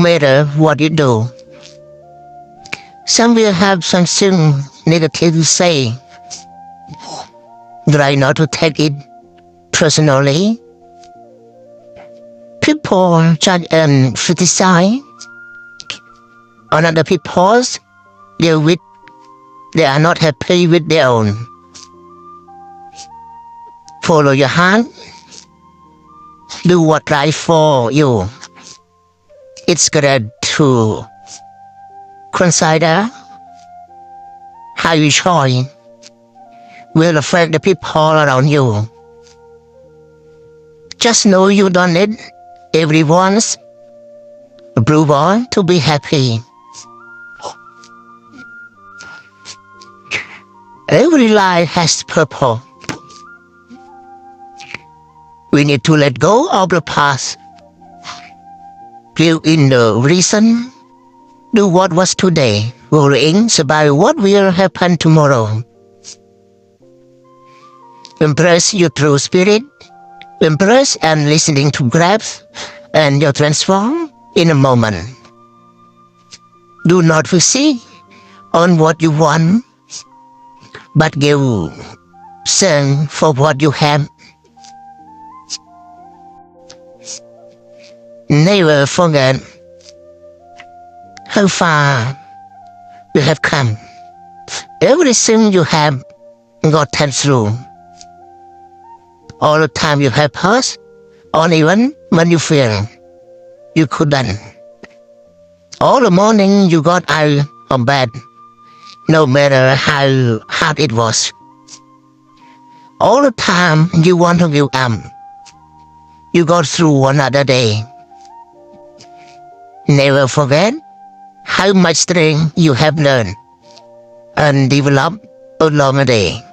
matter what you do. Some will have something negative to say. Try not to take it personally. People judge and criticize other people's they are not happy with their own. Follow your heart. Do what's right for you. It's good to consider how you choose will affect the people around you. Just know you don't need everyone's approval to be happy. Every life has purpose. We need to let go of the past. Live in the present. Do what was today. Worrying about what will happen tomorrow. Embrace your true spirit. Embrace and listening to grabs, and you'll transform in a moment. Do not focus on what you want, but give thanks for what you have. Never forget how far you have come. Everything you have gotten through. All the time you have passed, or even when you feel you couldn't. All the morning you got out of bed, no matter how hard it was. All the time you want to give up, you got through another day. Never forget how much strength you have learned and developed along the day.